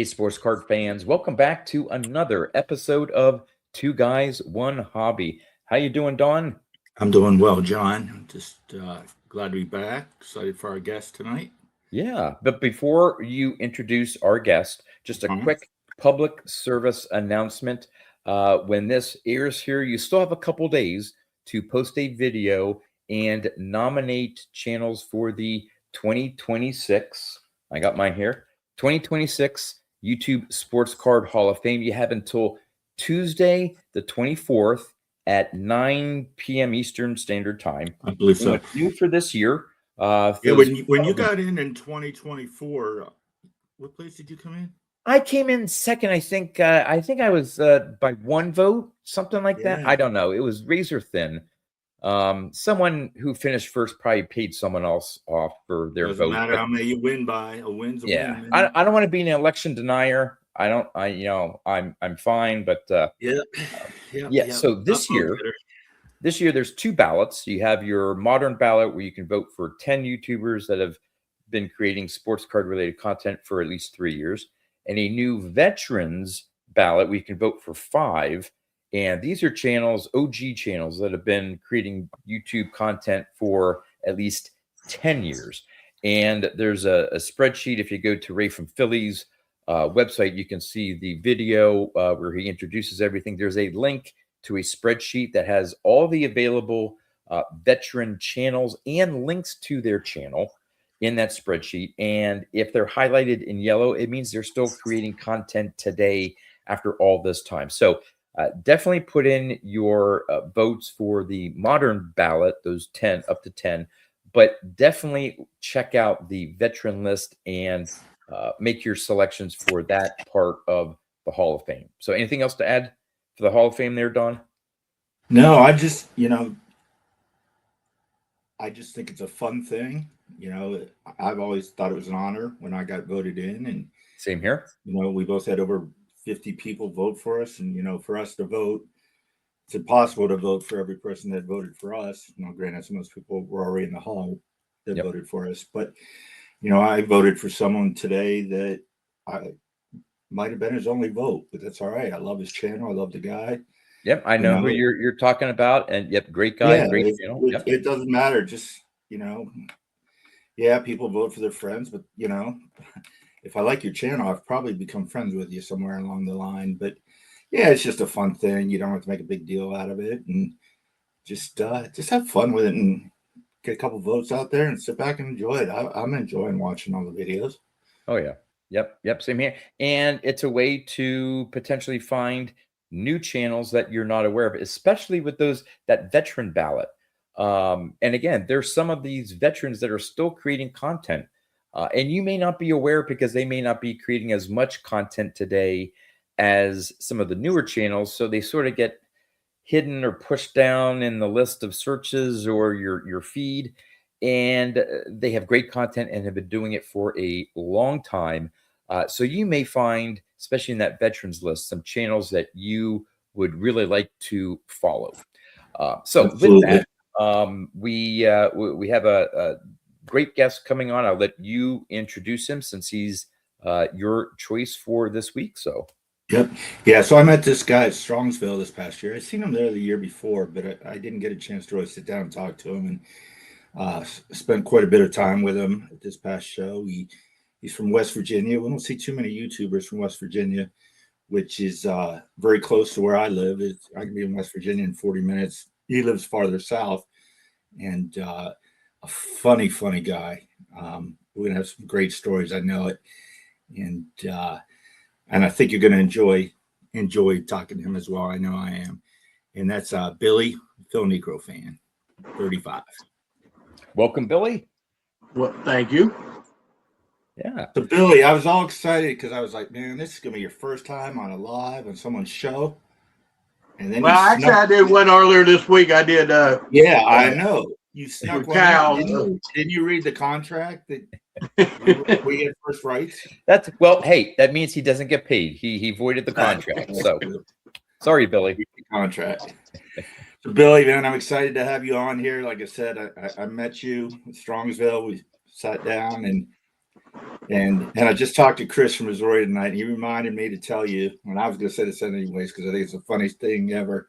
Hey, sports card fans, welcome back to another episode of Two Guys, One Hobby. How you doing, Don? I'm doing well, John. I'm just glad to be back. Excited for our guest tonight. Yeah, but before you introduce our guest, just a quick public service announcement. When this airs here, you still have a couple days to post a video and nominate channels for the 2026. I got mine here. 2026 YouTube Sports Card Hall of Fame. You have until Tuesday, the 24th at 9 p.m. Eastern Standard Time. I believe so. What's new for this year? When you got in 2024, what place did you come in? I came in second. I think I was by one vote, something like that. I don't know. It was razor thin. Someone who finished first probably paid someone else off for their vote. Doesn't matter how many you win by. A win's a win. I don't want to be an election denier. I'm fine, but So this year there's two ballots. You have your modern ballot where you can vote for 10 YouTubers that have been creating sports card related content for at least 3 years, and a new veterans ballot where you can vote for 5. And these are channels, OG channels, that have been creating YouTube content for at least 10 years. And there's a spreadsheet. If you go to Ray from Philly's website, you can see the video where he introduces everything. There's a link to a spreadsheet that has all the available veteran channels and links to their channel in that spreadsheet. And if they're highlighted in yellow, it means they're still creating content today after all this time. So definitely put in your votes for the modern ballot, those 10 up to 10, but definitely check out the veteran list and make your selections for that part of the Hall of Fame. So anything else to add for the Hall of Fame there, Don? No, I just think it's a fun thing. I've always thought it was an honor when I got voted in, and same here. We both had over 50 people vote for us, and for us to vote, it's impossible to vote for every person that voted for us. Granted, some of those people were already in the hall that voted for us, but I voted for someone today that I might have been his only vote, but that's all right. I love his channel. I love the guy. Yep, I know who you're talking about, and great guy, great channel. It doesn't matter. Just people vote for their friends, but if I like your channel, I've probably become friends with you somewhere along the line. But it's just a fun thing. You don't have to make a big deal out of it, and just have fun with it and get a couple votes out there and sit back and enjoy it. I'm enjoying watching all the videos. Oh yeah, yep, same here. And it's a way to potentially find new channels that you're not aware of, especially with that veteran ballot. And again, there's some of these veterans that are still creating content, and you may not be aware because they may not be creating as much content today as some of the newer channels. So they sort of get hidden or pushed down in the list of searches or your feed, and they have great content and have been doing it for a long time. So you may find, especially in that veterans list, some channels that you would really like to follow. So with that, we have a great guest coming on. I'll let you introduce him since he's your choice for this week. So. Yep. Yeah. So I met this guy at Strongsville this past year. I'd seen him there the year before, but I didn't get a chance to really sit down and talk to him, and spent quite a bit of time with him at this past show. He's from West Virginia. We don't see too many YouTubers from West Virginia, which is very close to where I live. I can be in West Virginia in 40 minutes. He lives farther south, and a funny guy. We're going to have some great stories. I know it. And I think you're going to enjoy talking to him as well. I know I am. And that's Billy, PhilNiekroFan35. Welcome, Billy. Well, thank you. Yeah. So, Billy, I was all excited because I was like, man, this is going to be your first time on someone's show. And then actually, I did one earlier this week. I did. I know. You snuck one out. Didn't you read the contract that we get first rights? Hey, that means he doesn't get paid. He voided the contract. So sorry, Billy. Contract. So, Billy, man, I'm excited to have you on here. Like I said, I met you at Strongsville. We sat down, and And I just talked to Chris from Missouri tonight. And he reminded me to tell you, and I was going to say this anyways because I think it's the funniest thing ever.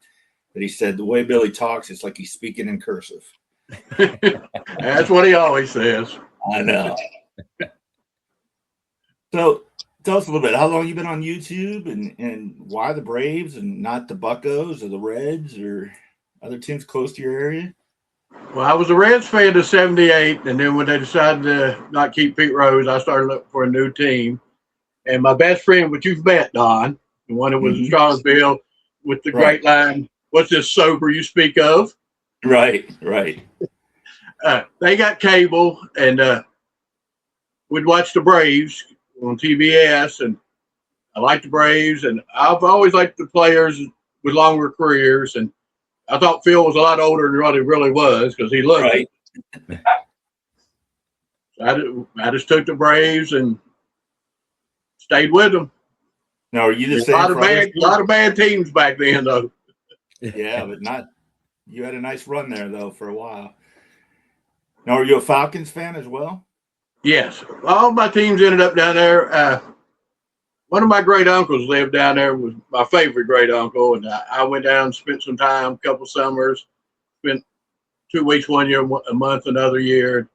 But he said the way Billy talks, it's like he's speaking in cursive. That's what he always says. I know. So tell us a little bit. How long you been on YouTube, and why the Braves and not the Buccos or the Reds or other teams close to your area? Well, I was a Reds fan to '78, and then when they decided to not keep Pete Rose, I started looking for a new team. And my best friend, which you've met, Don, the one that was in Charlottesville, with the great line, "What's this sober you speak of?" Right. They got cable, and we'd watch the Braves on TBS, and I liked the Braves, and I've always liked the players with longer careers, and I thought Phil was a lot older than what he really was because he looked it. So I just took the Braves and stayed with them. Now, are you the same? A lot of bad teams back then, though. Yeah, but not. You had a nice run there, though, for a while. Now, are you a Falcons fan as well? Yes, all my teams ended up down there. One of my great uncles lived down there, was my favorite great uncle, and I went down and spent some time, a couple summers, spent 2 weeks one year, a month another year.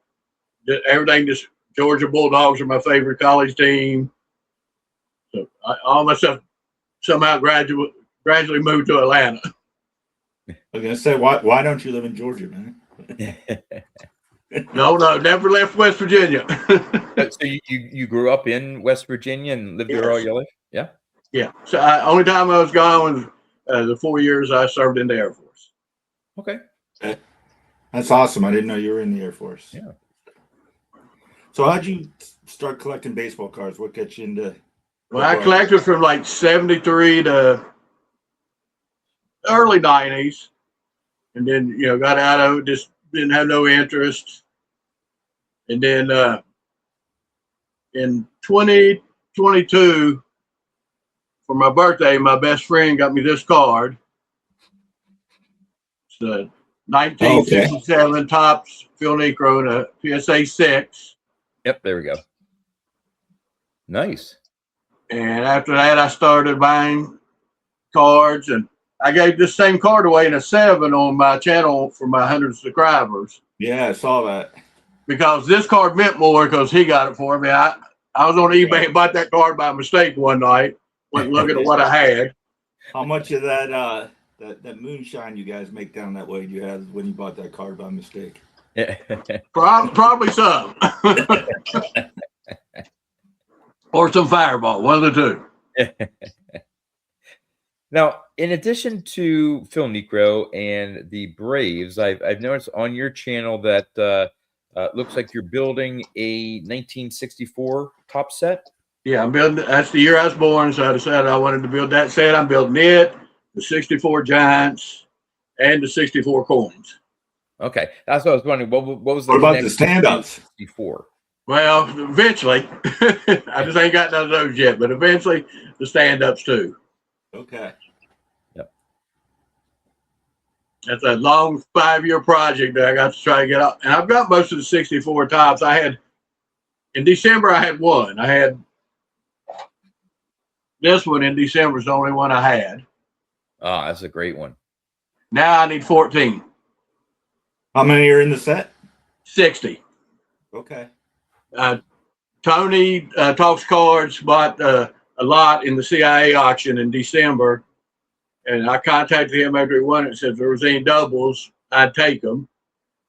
Everything just Georgia Bulldogs are my favorite college team. So all my stuff somehow gradually moved to Atlanta. I was gonna say, why don't you live in Georgia, man? No, never left West Virginia. So you grew up in West Virginia and lived there all your life? Yeah. Yeah. So only time I was gone was the 4 years I served in the Air Force. Okay. That's awesome. I didn't know you were in the Air Force. Yeah. So how'd you start collecting baseball cards? What got you into? Well, I collected from like '73 to early '90s, and then got out of it. Just didn't have no interest. And then in 2022, for my birthday, my best friend got me this card. It's a 1967 Topps PhilNiekro and a PSA 6. Yep, there we go. Nice. And after that, I started buying cards, and I gave this same card away in a 7 on my channel for my 100 subscribers. Yeah, I saw that. Because this card meant more because he got it for me. I was on eBay and bought that card by mistake one night. Went looking at what I had. How much of that that moonshine you guys make down that way do you have when you bought that card by mistake? Probably some. Or some Fireball, one of the two. Now, in addition to Phil Niekro and the Braves, I've noticed on your channel that looks like you're building a 1964 top set. Yeah, I'm building. That's the year I was born, so I decided I wanted to build that set. I'm building it, the 64 Giants, and the 64 coins. Okay, that's what I was wondering. What was the? What about the stand-ups? 64. Well, eventually, I just ain't got none of those yet, but eventually the stand-ups too. Okay. Yep. That's a long 5-year project that I got to try to get up, and I've got most of the 64 tops. In December I had one. I had this one in December is the only one I had. Ah, that's a great one. Now I need 14. How many are in the set? 60. Okay. Tony Talks Cards bought a lot in the CIA auction in December, and I contacted him after he won it and said if there was any doubles, I'd take them.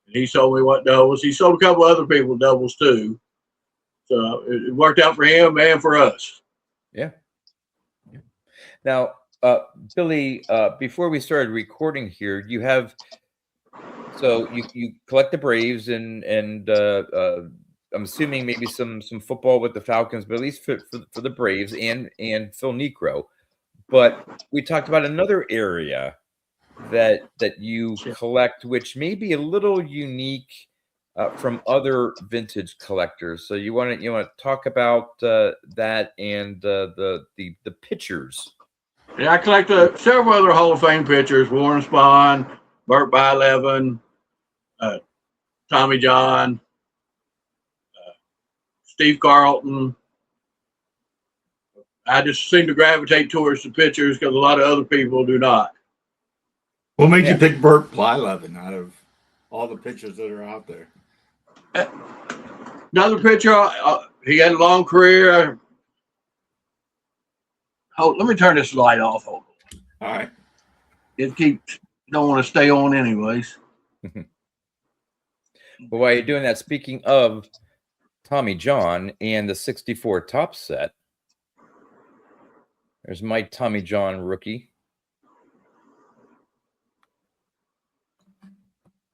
And he told me what doubles. He sold a couple other people doubles too. So it worked out for him and for us. Yeah. Now, Billy, before we started recording here, you have you collect the Braves and I'm assuming maybe some football with the Falcons, but at least for the Braves and Phil Niekro. But we talked about another area that you collect, which may be a little unique from other vintage collectors. So you want to talk about that and the pitchers. Yeah, I collect several other Hall of Fame pitchers: Warren Spahn, Burt Bylevin, Tommy John, Steve Carlton. I just seem to gravitate towards the pitchers because a lot of other people do not. What made you pick Burt Blyleven out of all the pitchers that are out there? Another pitcher, he had a long career. Let me turn this light off. Hold on. All right. It keeps, don't want to stay on anyways. Well, while you're doing that, speaking of Tommy John and the 64 top set, there's my Tommy John rookie.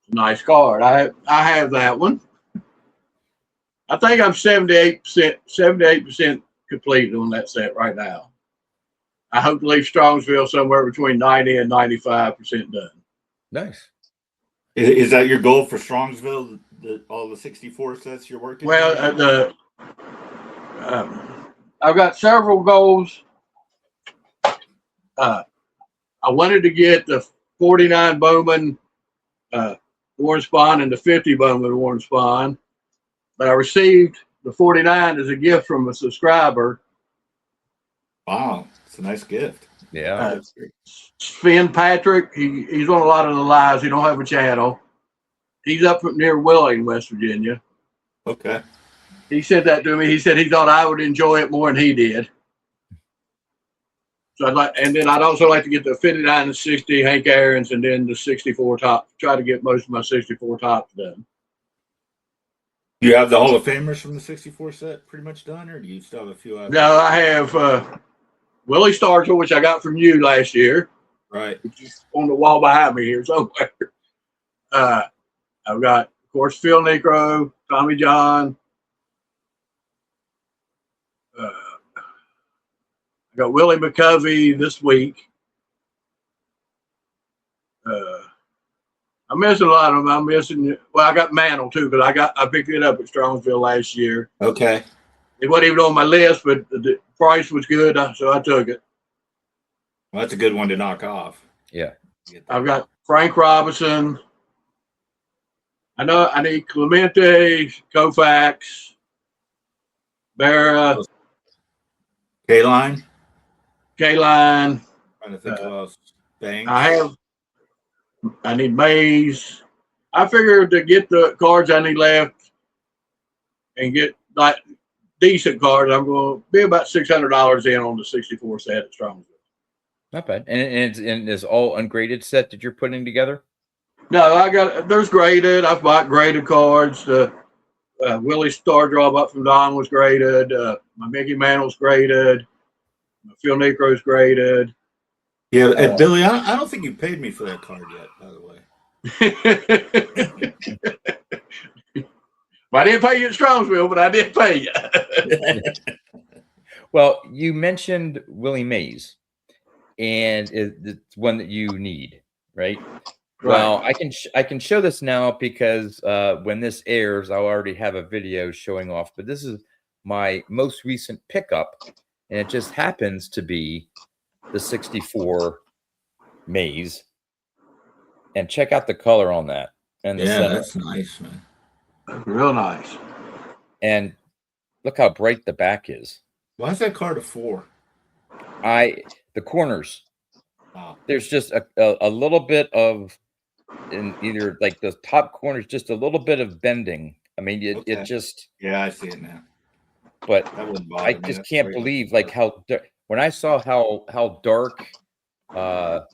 Nice card. I have that one. I think I'm 78% complete on that set right now. I hope to leave Strongsville somewhere between 90 and 95% done. Nice. Is that your goal for Strongsville? All the 64 sets you're working? Well, I've got several goals. I wanted to get the 49 Bowman Warren Spahn and the 50 Bowman Warren Spahn, but I received the 49 as a gift from a subscriber. Wow, it's a nice gift. Yeah. Finn Patrick, he's on a lot of the lives. He don't have a channel. He's up near Wheeling, West Virginia. Okay. He said that to me. He said he thought I would enjoy it more than he did. So and then I'd also like to get the 59 and 60 Hank Aaron's, and then the 64 top. Try to get most of my 64 tops done. Do you have the Hall of Famers from the 64 set pretty much done, or do you still have a few others? No, I have Willie Stargell, which I got from you last year. Right. Which is on the wall behind me here somewhere. I've got, of course, Phil Niekro, Tommy John. I got Willie McCovey this week. I'm missing a lot of them. I got Mantle too, but I picked it up at Strongsville last year. Okay. It wasn't even on my list, but the price was good, so I took it. Well, that's a good one to knock off. Yeah. I've got Frank Robinson. I know I need Clemente, Koufax, Berra, K-Line. K-Line. Trying to think of else. Banks. I need Mays. I figured to get the cards I need left and get like decent cards, I'm going to be about $600 in on the 64 set at Strongsville. Not bad. And it's all ungraded set that you're putting together? No, there's graded. I've bought graded cards. Willie Stargell I bought from Don was graded. My Mickey Mantle's graded. My Phil Niekro's graded. Yeah, and Billy, I don't think you paid me for that card yet, by the way. I didn't pay you at Strongsville, but I did pay you. Well, you mentioned Willie Mays, and it's one that you need, right? Well, I can show this now because when this airs, I'll already have a video showing off. But this is my most recent pickup, and it just happens to be the 64 Mays. And check out the color on that. And that's nice, man. Real nice. And look how bright the back is. Why is that card a 4? The corners. Wow. There's just a little bit of, in either like the top corners, just a little bit of bending. I mean, it just. Yeah, I see it now. But I just can't believe like how when I saw how dark the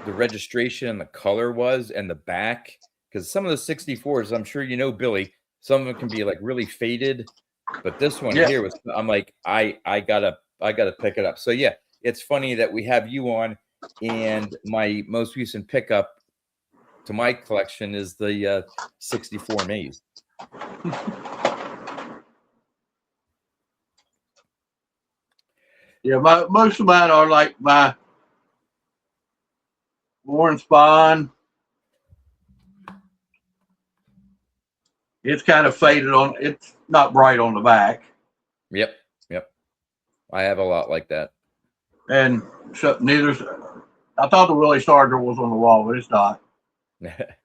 registration and the color was and the back, because some of the 64s, I'm sure you know, Billy, some of them can be like really faded, but this one here was, I'm like, I gotta pick it up. So yeah, it's funny that we have you on, and my most recent pickup to my collection is the 64 Mays. Yeah, most of mine are like my Warren Spahn. It's kind of faded on. It's not bright on the back. Yep. I have a lot like that. And so I thought the Willie Stargell was on the wall, but it's not. But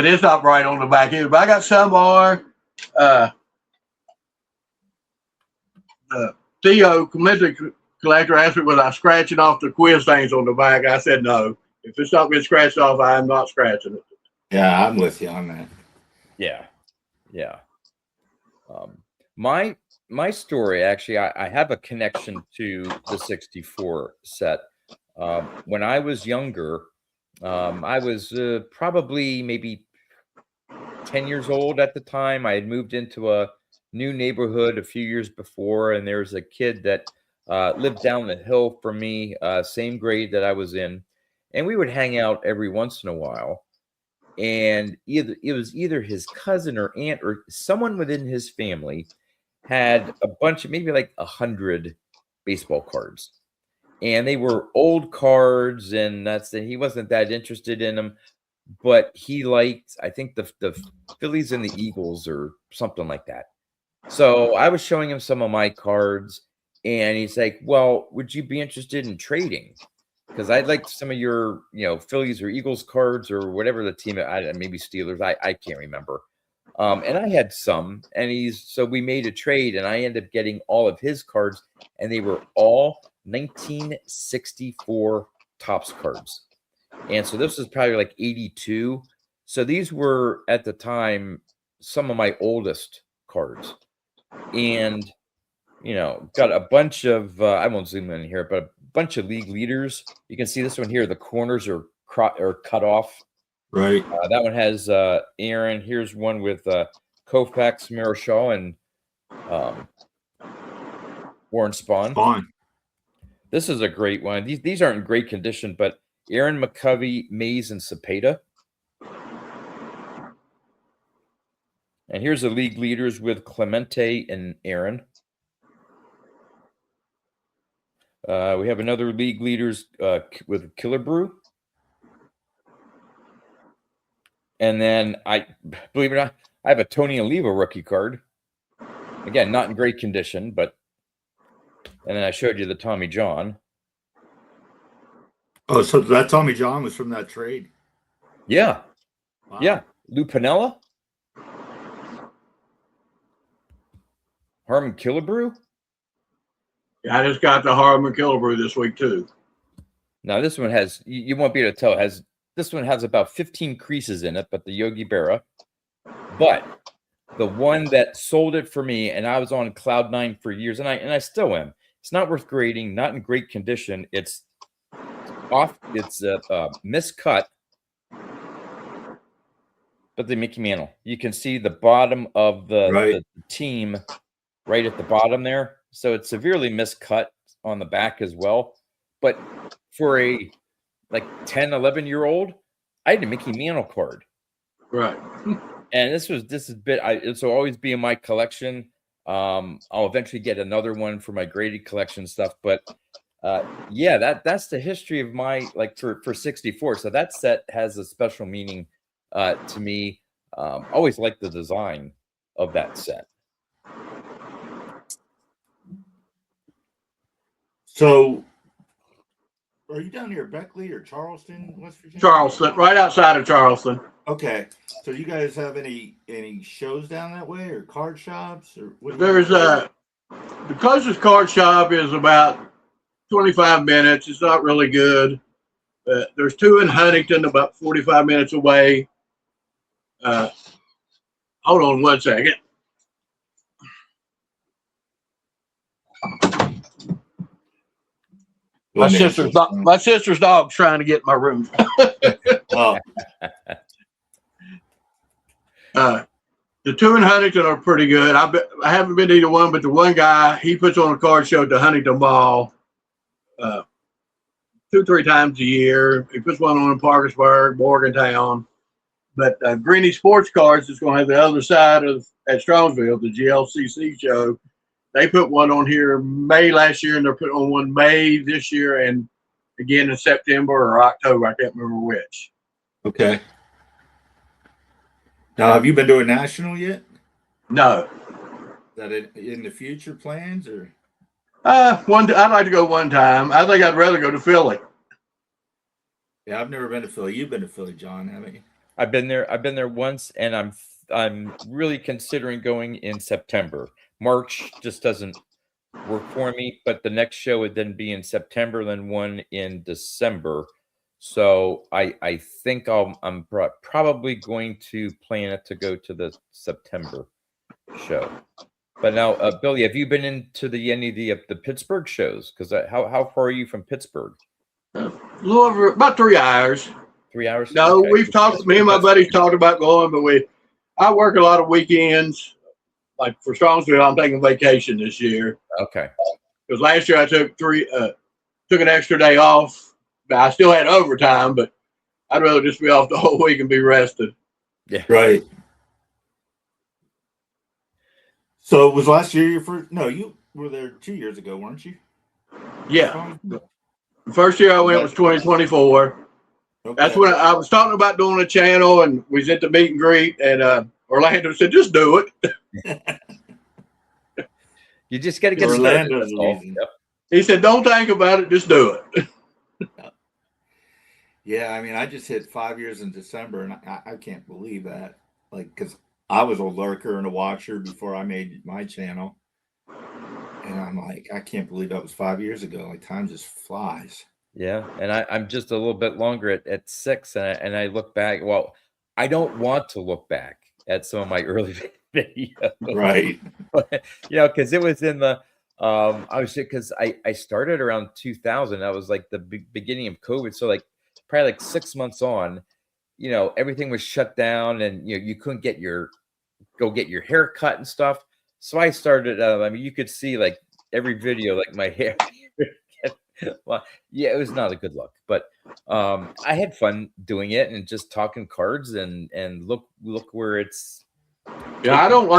it's not bright on the back either. But I got some are. Theo, committee collector, asked me was I scratching off the quiz stains on the back. I said no. If it's not been scratched off, I am not scratching it. Yeah, I'm with you on that. Yeah, yeah. My story, actually, I have a connection to the 64 set. When I was younger, I was probably maybe 10 years old at the time. I had moved into a new neighborhood a few years before, and there was a kid that lived down the hill from me, same grade that I was in, and we would hang out every once in a while. And it was either his cousin or aunt or someone within his family had a bunch of maybe like 100 baseball cards, and they were old cards, and he wasn't that interested in them, but he liked, I think, the Phillies and the Eagles or something like that. So I was showing him some of my cards, and he's like, well, would you be interested in trading? Because I'd like some of your, Phillies or Eagles cards or whatever the team, maybe Steelers, I can't remember. And I had some, and so we made a trade, and I ended up getting all of his cards, and they were all 1964 Topps cards. And so this was probably like 82. So these were at the time some of my oldest cards. And, got a bunch of, I won't zoom in here, but a bunch of league leaders. You can see this one here. The corners are cut off. Right. That one has Aaron. Here's one with Koufax, Marichal, and Warren Spahn. This is a great one. These aren't in great condition, but Aaron, McCovey, Mays, and Cepeda. And here's the league leaders with Clemente and Aaron. We have another league leaders with Killebrew. And then believe it or not, I have a Tony Oliva rookie card. Again, not in great condition, but. And then I showed you the Tommy John. Oh, so that Tommy John was from that trade? Yeah. Wow. Yeah. Lou Piniella. Harmon Killebrew. Yeah, I just got the Harmon Killebrew this week too. Now this one has, you won't be able to tell, this one has about 15 creases in it, but the Yogi Berra. But the one that sold it for me, and I was on cloud nine for years, and I still am. It's not worth grading, not in great condition. It's off. It's miscut. But the Mickey Mantle, you can see the bottom of the team right at the bottom there. So it's severely miscut on the back as well. But for a 10, 11-year-old, I had a Mickey Mantle card. Right. And this will always be in my collection. I'll eventually get another one for my graded collection stuff. But yeah, that's the history of my for 64. So that set has a special meaning to me. Always liked the design of that set. So, are you down near Beckley or Charleston, West Virginia? Charleston, right outside of Charleston. Okay. So, you guys have any shows down that way, or card shops, or what? There's the closest card shop is about 25 minutes. It's not really good. There's two in Huntington, about 45 minutes away. Hold on one second. My sister's dog's trying to get in my room. Oh. The two in Huntington are pretty good. I haven't been to either one, but the one guy, he puts on a card show at the Huntington Mall 2-3 times a year. He puts one on in Parkersburg, Morgantown. But Greeny Sports Cards is going to have the other side at Strongsville, the GLCC show. They put one on here May last year, and they're putting on one May this year, and again in September or October. I can't remember which. Okay. Now, have you been to a national yet? No. Is that in the future plans, or? I'd like to go one time. I think I'd rather go to Philly. Yeah, I've never been to Philly. You've been to Philly, John, haven't you? I've been there once, and I'm I'm really considering going in September. March just doesn't work for me, but the next show would then be in September, then one in December. So I think I'm probably going to plan it to go to the September show. But now, Billy, have you been into any of the Pittsburgh shows? Because how far are you from Pittsburgh? A little over about 3 hours. 3 hours? No, okay. we've talked. Me and my buddies talked about going, but I work a lot of weekends. Like for Strongsville, I'm taking vacation this year. Okay. Because last year I took an extra day off. I still had overtime, but I'd rather just be off the whole week and be rested. Yeah. Right. So was last year your first? No, you were there 2 years ago, weren't you? Yeah. The first year I went was 2024. Okay. That's when I was talking about doing a channel, and we was at the meet and greet, and Orlando said, "Just do it." You just got to get started. Yep. He said, "Don't think about it, just do it." Yeah, I mean, I just hit 5 years in December, and I can't believe that. Like, because I was a lurker and a watcher before I made my channel, and I'm like, I can't believe that was 5 years ago. Like, time just flies. Yeah, and I'm just a little bit longer at 6, and I look back. Well, I don't want to look back at some of my early videos, right? Because it was in the because I started around 2000. That was like the beginning of COVID, so like probably like 6 months on, everything was shut down, and you couldn't go get your hair cut and stuff. So I started. I mean, you could see like every video, like my hair. Well, yeah, it was not a good look, but I had fun doing it and just talking cards and look where it's. Yeah, I don't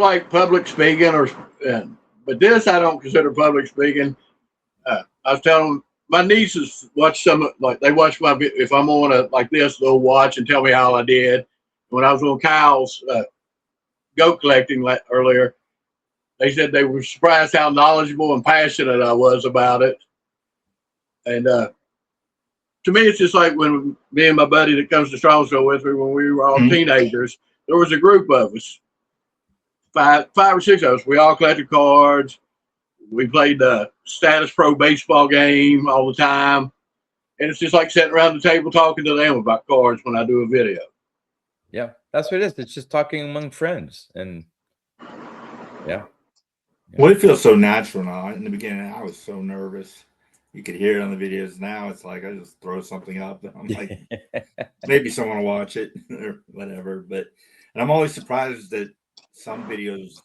like public speaking but this I don't consider public speaking. I was telling my nieces watch they watch my, if I'm on like this, they'll watch and tell me how I did. When I was on Kyle's goat collecting earlier, they said they were surprised how knowledgeable and passionate I was about it. And to me, it's just like when me and my buddy that comes to Strongsville with me when we were all teenagers, there was a group of us, five or six of us. We all collected cards. We played the status pro baseball game all the time. And it's just like sitting around the table talking to them about cards when I do a video. Yeah, that's what it is. It's just talking among friends. And yeah. Well, it feels so natural now. In the beginning, I was so nervous. You could hear it on the videos. Now it's like I just throw something up and I'm like, maybe someone will watch it or whatever. And I'm always surprised that some videos,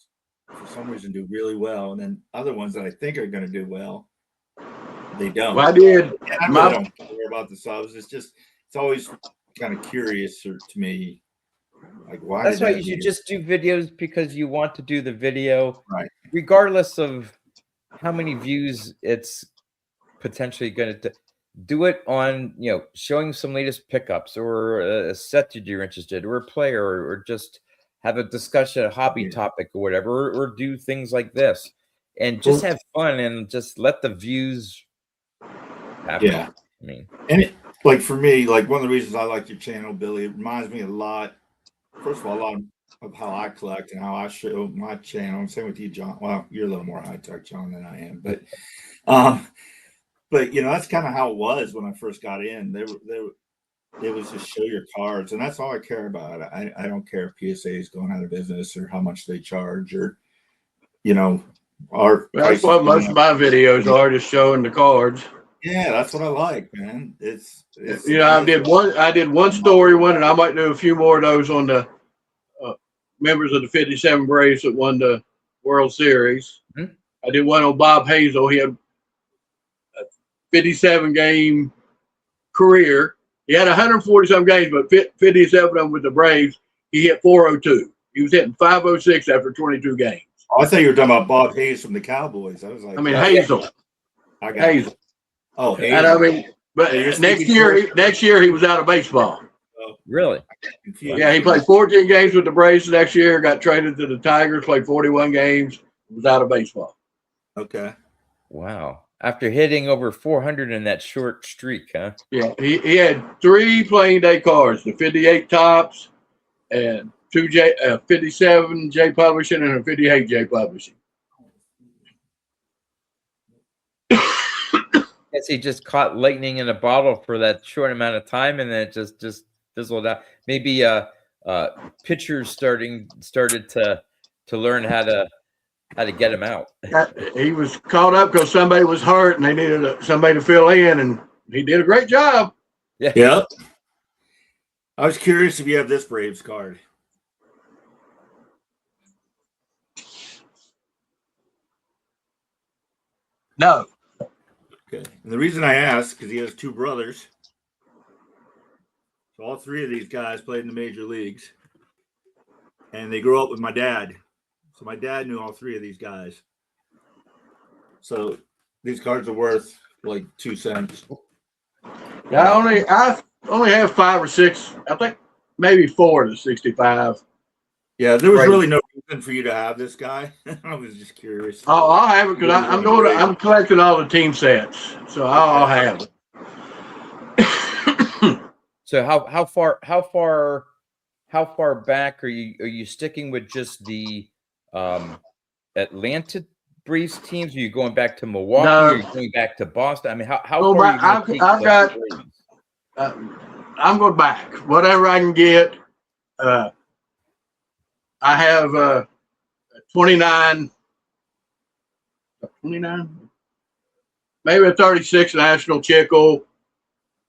for some reason, do really well, and then other ones that I think are going to do well, they don't. Well, I did. I really don't care about the subs. It's always kind of curious to me. Like, why? That's why you should just do videos because you want to do the video, right? Regardless of how many views it's potentially going to do it on, showing some latest pickups or a set that you're interested, or a player, or just have a discussion, a hobby topic or whatever, or do things like this and just have fun and just let the views happen. Yeah. I mean, and like for me, like one of the reasons I like your channel, Billy, it reminds me a lot. First of all, a lot of how I collect and how I show my channel. Same with you, John. Well, you're a little more high tech, John, than I am, but that's kind of how it was when I first got in. It was just show your cards, and that's all I care about. I don't care if PSA is going out of business or how much they charge, or that's what most of my videos are, just showing the cards. Yeah, that's what I like, man. It's I did one story one, and I might do a few more of those on the members of the 57 Braves that won the World Series. Mm-hmm. I did one on Bob Hazel. He had a 57 game career. He had 140 some games, but 57 of them with the Braves. He hit 402. He was hitting 506 after 22 games. Oh, I thought you were talking about Bob Hayes from the Cowboys. I was like, Hazel. I got Hazel. It. Oh, Hazel. And I mean, but next year he was out of baseball. Oh, really? Yeah, he played 14 games with the Braves next year. Got traded to the Tigers. Played 41 games. Was out of baseball. Okay. Wow. After hitting over 400 in that short streak, huh? Yeah, he had 3 playing day cards, the 58 tops and two 57 J Publishing and a 58 J Publishing. Guess he just caught lightning in a bottle for that short amount of time, and then it just fizzled out. Maybe pitchers started to learn how to get him out. He was caught up because somebody was hurt and they needed somebody to fill in, and he did a great job. Yeah. Yep. I was curious if you have this Braves card. No. Okay. And the reason I ask because he has two brothers. So all three of these guys played in the major leagues. And they grew up with my dad. So my dad knew all three of these guys. So these cards are worth like 2 cents. Yeah, I only have 5 or 6. I think maybe 4 to 65. Yeah, there was really no reason for you to have this guy. I was just curious. Oh, I'll have it because I'm collecting all the team sets, so I'll have it. So how far back are you sticking with just the Atlanta Braves teams? Are you going back to Milwaukee? No. Are you going back to Boston? I mean, how far are you going to take I've got. I'm going back. Whatever I can get. I have 29, maybe a 36 National Chickle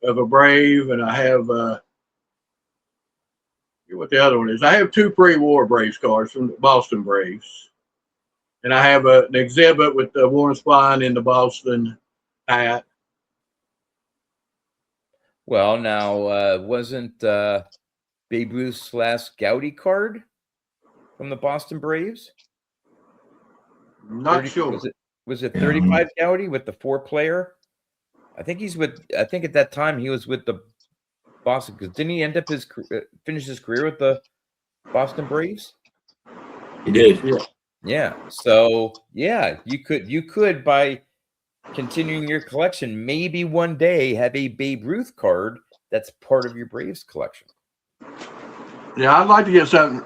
of a Brave, and I have what the other one is. I have 2 pre-war Braves cards from the Boston Braves, and I have an exhibit with the Warren Spahn in the Boston hat. Well, now wasn't Babe Ruth's last Gowdy card from the Boston Braves? Not sure. Was it 35 Gowdy with the 4-player? I think at that time he was with the Boston, because didn't he end up finish his career with the Boston Braves? He did. Yeah. So yeah, you could by continuing your collection, maybe one day have a Babe Ruth card that's part of your Braves collection. Yeah, I'd like to get something.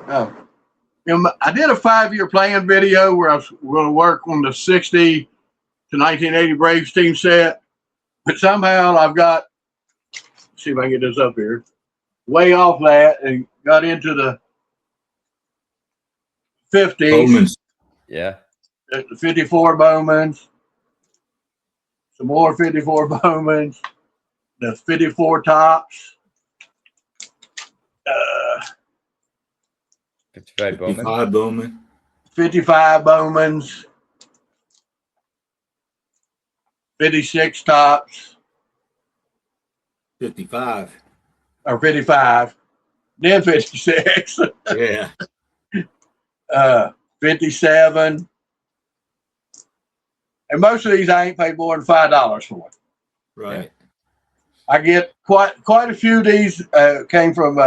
I did a 5-year plan video where I was going to work on the 60 to 1980 Braves team set, but somehow I've got, see if I can get this up here, way off that and got into the 50s. Bowman's. Yeah. The 54 Bowmans, some more 54 Bowmans, the 54 Tops. 55 Bowman. 55 Bowman. 55 Bowmans. 56 Tops. 55. Or 55. Then 56. Yeah. 57. And most of these I ain't paid more than $5 for. Right. I get quite a few of these came from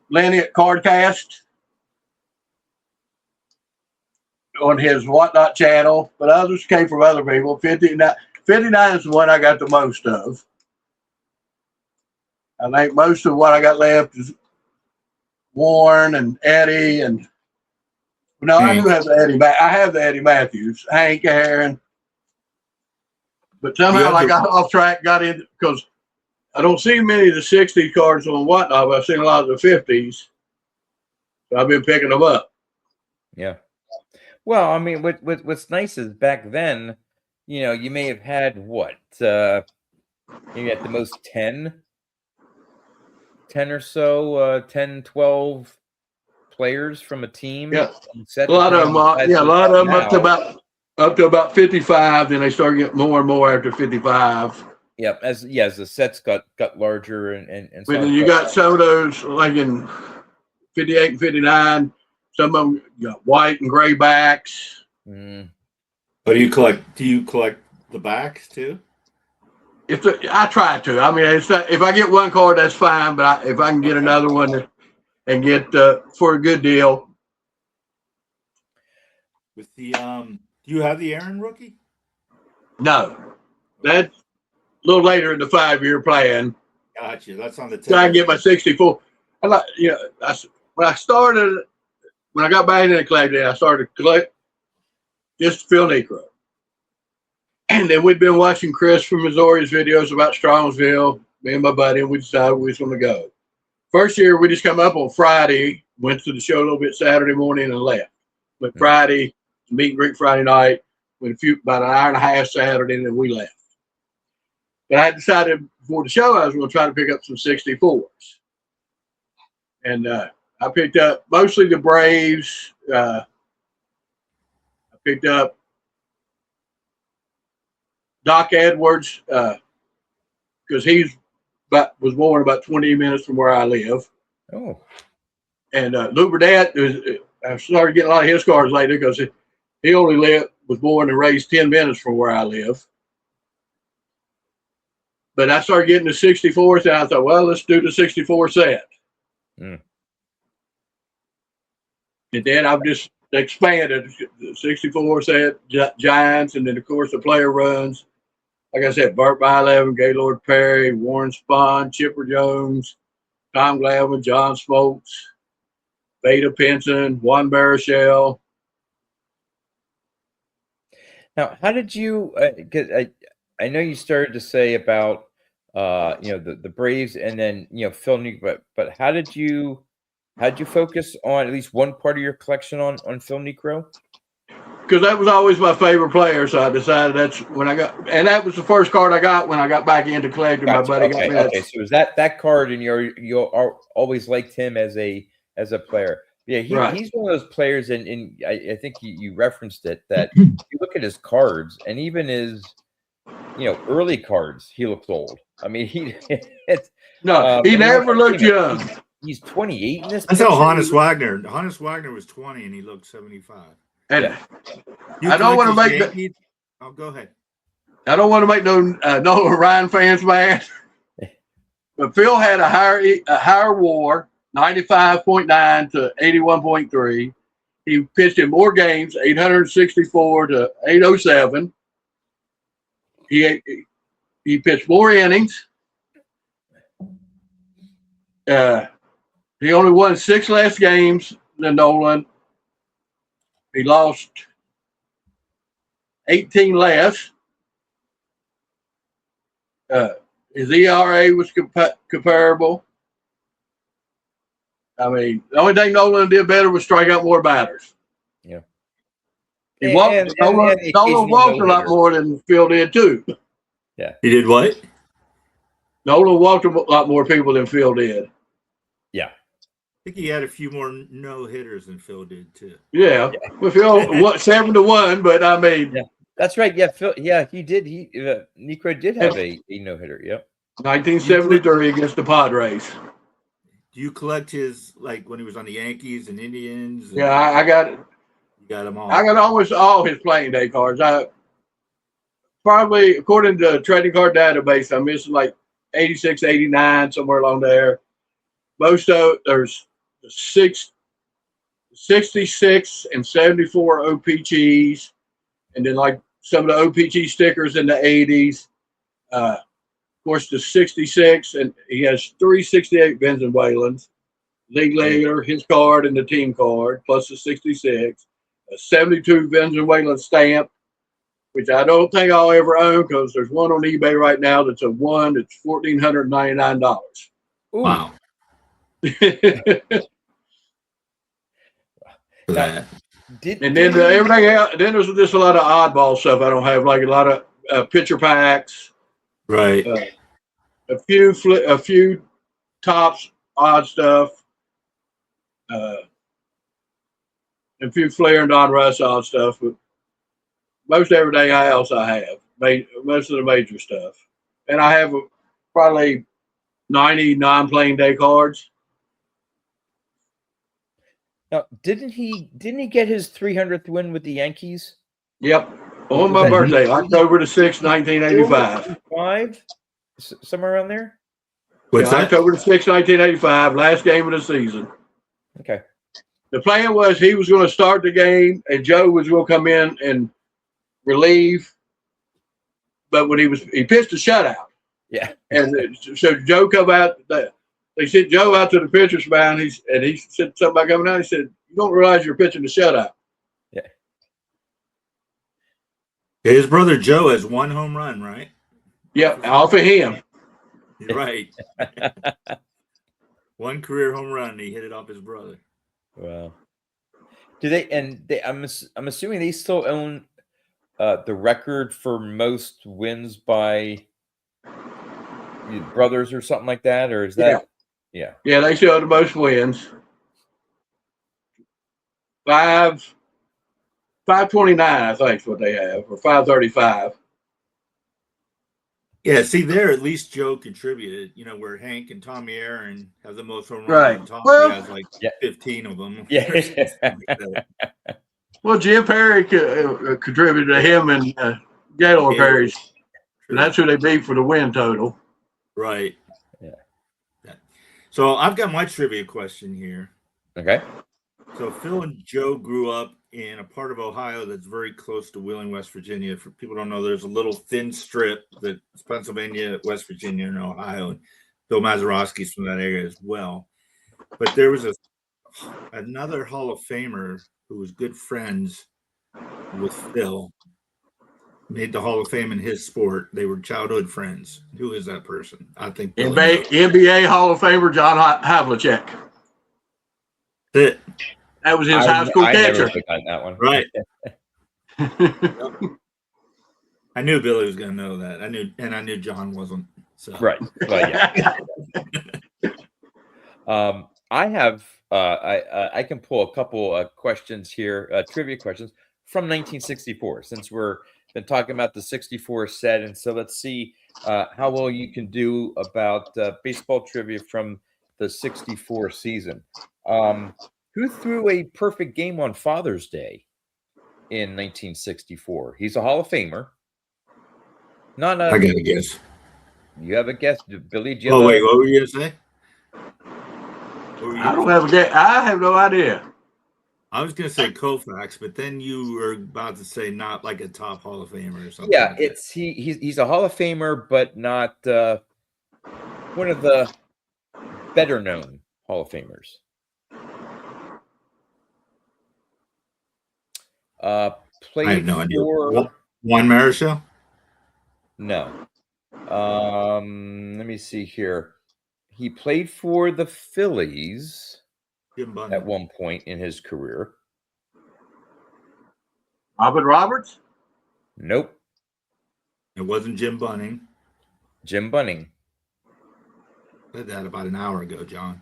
Lenny at Cardcast on his Whatnot channel, but others came from other people. 59 is the one I got the most of. I think most of what I got left is Warren and Eddie, and no, I do have the Eddie. I have the Eddie Matthews, Hank Aaron, but somehow I got off track, got in because I don't see many of the 60 cards on Whatnot, but I've seen a lot of the 50s, so I've been picking them up. Yeah. Well, I mean, what's nice is back then, you may have had what, maybe at the most 10 or so, 10, 12 players from a team. Yeah, a lot of them. A lot of them up to about 55. Then they started getting more and more after 55. Yep. As the sets got larger and but then you got some of those like in 58 and 59. Some of them got white and gray backs. But do you collect the backs too? I try to. I mean, if I get one card, that's fine. But if I can get another one and get for a good deal. With the do you have the Aaron rookie? No, that's a little later in the 5-year plan. Gotcha. That's on the. So I can get my 64. I like, when I got back into collecting, I started to collect just PhilNiekro. And then we'd been watching Chris from Missouri's videos about Strongsville, me and my buddy, and we decided we was going to go. First year, we just come up on Friday, went to the show a little bit Saturday morning and left. Went Friday, meet and greet Friday night, went about an hour and a half Saturday, and then we left. But I decided before the show I was going to try to pick up some 64s. And I picked up mostly the Braves. I picked up Doc Edwards because was born about 20 minutes from where I live. Oh. And Lou Burdett, I started getting a lot of his cards later because he only was born and raised 10 minutes from where I live. But I started getting the 64s, and I thought, well, let's do the 64 set. And then I've just expanded the 64 set, Giants, and then, of course, the player runs. Like I said, Burt Bylevin, Gaylord Perry, Warren Spahn, Chipper Jones, Tom Glavine, John Smoltz, Veda Pinson, Juan Baruchel. Now, how did you? I know you started to say about the Braves and then PhilNiekro, but how did you focus on at least one part of your collection on PhilNiekro? Because that was always my favorite player, so I decided that's when I got, and that was the first card I got when I got back into collecting. Gotcha. My buddy got me that. Okay, so is that card, and you always liked him as a player? Yeah, he's one of those players, and I think you referenced it, that you look at his cards, and even his early cards, he looks old. I mean, he never looked young. He's 28 in this. That's how Hannes Wagner. Hannes Wagner was 20 and he looked 75. And I don't want to make go ahead. I don't want to make no Ryan fans mad, but Phil had a higher WAR, 95.9 to 81.3. He pitched in more games, 864 to 807. He pitched more innings. He only won 6 less games than Nolan. He lost 18 less. His ERA was comparable. I mean, the only thing Nolan did better was strike out more batters. Yeah. Nolan walked a lot more than Phil did, too. Yeah. He did what? Nolan walked a lot more people than Phil did. Yeah. I think he had a few more no-hitters than Phil did, too. Yeah. Well, Phil, 7-1, but I mean. Yeah. That's right. Yeah, Phil. Yeah, he did. Niekro did have a no-hitter. Yep. 1973 against the Padres. Do you collect his, like, when he was on the Yankees and Indians? And yeah, I got it. You got them all. I got almost all his playing day cards. I probably, according to the trading card database, I'm missing like 86, 89, somewhere along there. Most of there's 66 and 74 OPGs, and then like some of the OPG stickers in the 80s. Of course, the 66, and he has 368 Venezuelans, league leader, his card, and the team card, plus the 66. A 72 Venezuelan stamp, which I don't think I'll ever own because there's one on eBay right now that's a one that's $1,499. Wow. And then everything else, then there's just a lot of oddball stuff I don't have, like a lot of pitcher packs. Right. A few tops, odd stuff. A few Flair and Don Russ odd stuff, but most everything else I have, most of the major stuff. And I have probably 90 non-playing day cards. Now, didn't he get his 300th win with the Yankees? Yep. On my birthday, October the 6th, 1985. Somewhere around there? October the 6th, 1985, last game of the season. Okay. The plan was he was going to start the game and Joe was going to come in and relieve. But when he pitched a shutout. Yeah. And so Joe come out they sent Joe out to the pitcher's mound. He said something about coming out. He said, "You don't realize you're pitching a shutout." Yeah. His brother Joe has 1 home run, right? Yep, off of him. Right. 1 career home run. He hit it off his brother. Wow. Do they? And I'm assuming they still own the record for most wins by brothers or something like that, or is that? Yeah. Yeah, they still have the most wins. 529, I think, is what they have, or 535. Yeah, see there, at least Joe contributed. Where Hank and Tommy Aaron have the most home runs, Right. and Tommy has like 15 of them. Yeah. Well, Jim Perry contributed to him and Gaylord Perry's. And that's who they beat for the win total. Right. Yeah. So I've got my trivia question here. Okay. So Phil and Joe grew up in a part of Ohio that's very close to Wheeling, West Virginia. For people who don't know, there's a little thin strip that's Pennsylvania, West Virginia, and Ohio. And Bill Mazeroski's from that area as well. But there was another Hall of Famer who was good friends with Phil, made the Hall of Fame in his sport. They were childhood friends. Who is that person? I think NBA Hall of Famer John Havlicek. That was his high school catcher. I never that one. Right. I knew Billy was going to know that. I knew John wasn't. So. Right. Well, yeah. I have. I can pull a couple questions here, trivia questions from 1964, since we're been talking about the 64 set, and so let's see how well you can do about baseball trivia from the 64 season. Who threw a perfect game on Father's Day in 1964? He's a Hall of Famer. I got a guess. You have a guess, Billy? Wait, what were you going to say? I don't have a guess. I have no idea. I was going to say Koufax, but then you were about to say not like a top Hall of Famer or something. Yeah, like it's he's a Hall of Famer, but not one of the better known Hall of Famers. Played I have no idea. Juan Marichal? No. Let me see here. He played for the Phillies at one point in his career. Robert Roberts? Nope. It wasn't Jim Bunning. Jim Bunning. I said that about an hour ago, John.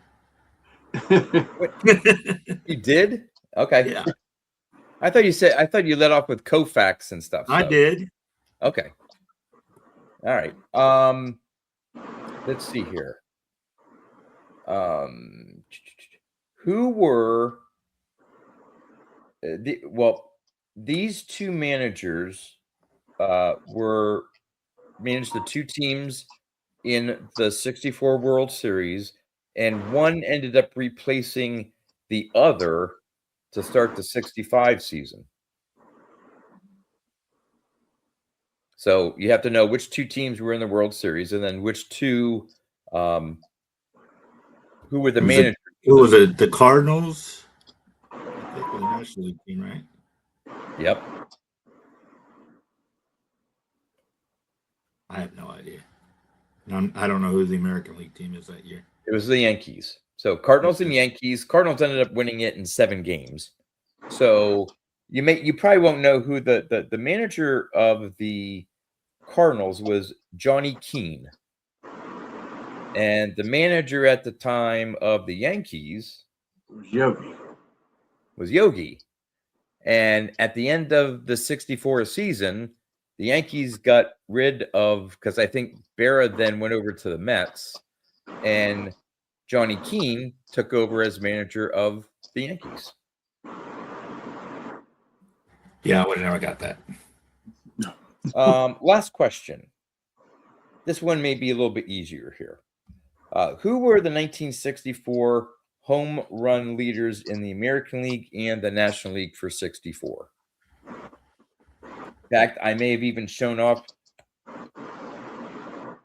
You did? Okay. Yeah. I thought you let off with Koufax and stuff. I did. Okay. All right. Let's see here. Who were these two managers managed the two teams in the 64 World Series, and one ended up replacing the other to start the 65 season. So you have to know which two teams were in the World Series, and then which two, who were the managers. Who was it? The Cardinals? I think the National League team, right? Yep. I have no idea. I don't know who the American League team is that year. It was the Yankees. So Cardinals and Yankees. Cardinals ended up winning it in 7 games. So you probably won't know who the manager of the Cardinals was. Johnny Keane. And the manager at the time of the Yankees was Yogi. And at the end of the 64 season, the Yankees got rid of, because I think Berra then went over to the Mets, and Johnny Keane took over as manager of the Yankees. Yeah, I would have never got that. Last question. This one may be a little bit easier here. Who were the 1964 home run leaders in the American League and the National League for 64? In fact, I may have even shown off.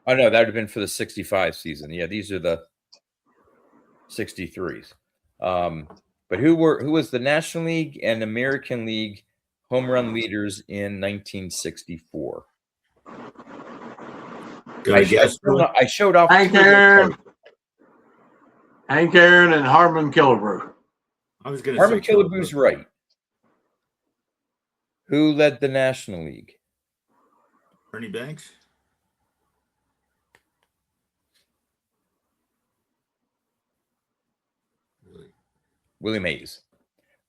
Oh, no, that would have been for the 65 season. Yeah, these are the 63s. But who was the National League and American League home run leaders in 1964? I showed off Hank Aaron and Harmon Killebrew. I was going to Harmon say Killebrew's right. Who led the National League? Ernie Banks. Willie Mays.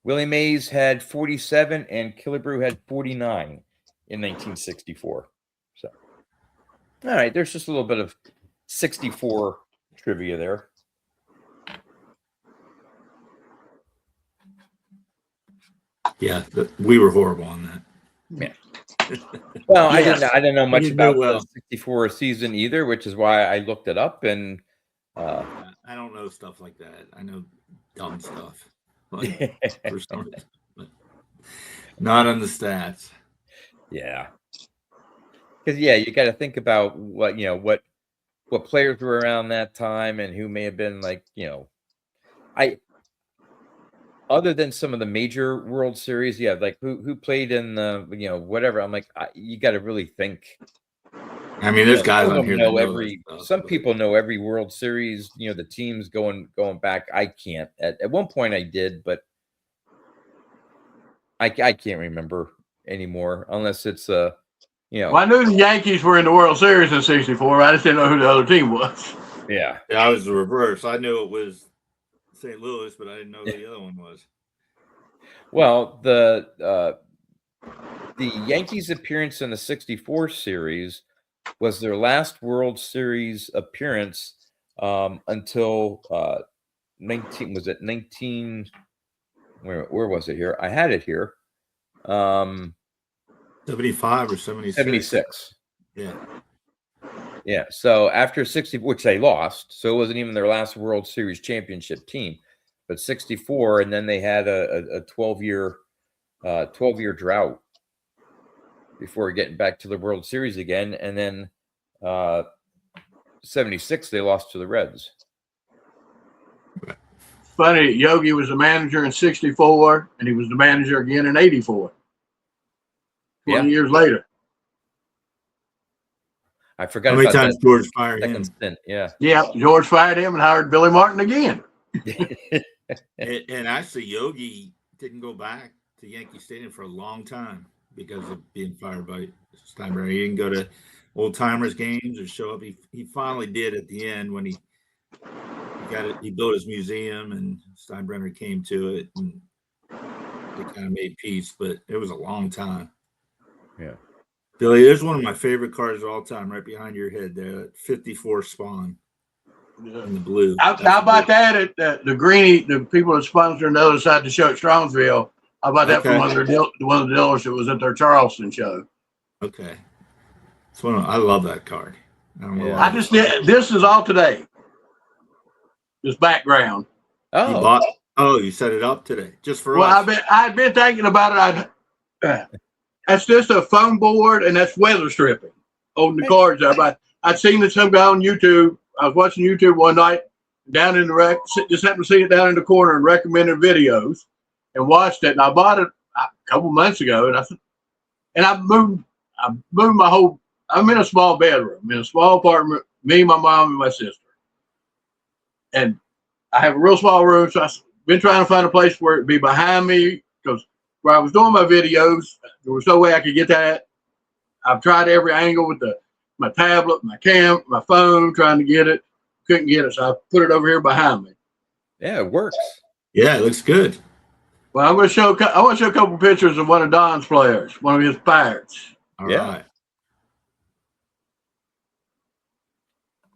Willie Mays had 47 and Killebrew had 49 in 1964. So, all right, there's just a little bit of 64 trivia there. Yeah, we were horrible on that. Yeah. Well, yes. I didn't know much about the 64 season either, which is why I looked it up. And I don't know stuff like that. I know dumb stuff. Like, for some reason, but not on the stats. Yeah. Because you got to think about what players were around that time and who may have been like, other than some of the major World Series, like who played in the, whatever. I'm like, you got to really think. I mean, there's guys on here that know some people know every World Series, the teams going back. I can't. At one point I did, but I can't remember anymore unless it's Well, I knew the Yankees were in the World Series in '64. I just didn't know who the other team was. Yeah, I was the reverse. I knew it was St. Louis, but I didn't know who the other one was. Well, the Yankees' appearance in the '64 series was their last World Series appearance until 19. Was it 19? Where was it here? I had it here. 75 or 76. 76. Yeah. Yeah. So after 60, which they lost, so it wasn't even their last World Series championship team, but 64, and then they had a 12-year drought before getting back to the World Series again, and then 76 they lost to the Reds. Funny, Yogi was the manager in '64, and he was the manager again in '84. 20 years later. I forgot. How many times George fired him? Stint. Yeah, George fired him and hired Billy Martin again. and actually, Yogi didn't go back to Yankee Stadium for a long time because of being fired by Steinbrenner. He didn't go to old timers games or show up. He finally did at the end when he got it. He built his museum, and Steinbrenner came to it, and they kind of made peace. But it was a long time. Yeah, Billy, there's one of my favorite cars of all time, right behind your head there. That 54 Spawn in the blue. How about that at the Greenie? The people that sponsored the other side of the show at Strongsville. How about that from one of the dealers that was at their Charleston show? Okay, it's I love that car. I don't know. I just did. This is all today. This background. Oh, you set it up today just for us. Well, I've been thinking about it. That's just a foam board, and that's weather stripping holding the cards up. I'd seen this some guy on YouTube. I was watching YouTube one night down in the just happened to see it down in the corner and recommended videos, and watched it. And I bought it a couple months ago, and I moved my whole. I'm in a small bedroom, in a small apartment. Me, my mom, and my sister, and I have a real small room. So I've been trying to find a place where it'd be behind me because. Where I was doing my videos, there was no way I could get that. I've tried every angle with my tablet, my phone, trying to get it. Couldn't get it, so I put it over here behind me. Yeah, it works. Yeah, it looks good. Well, I want to show a couple pictures of one of Don's players, one of his Pirates. All right.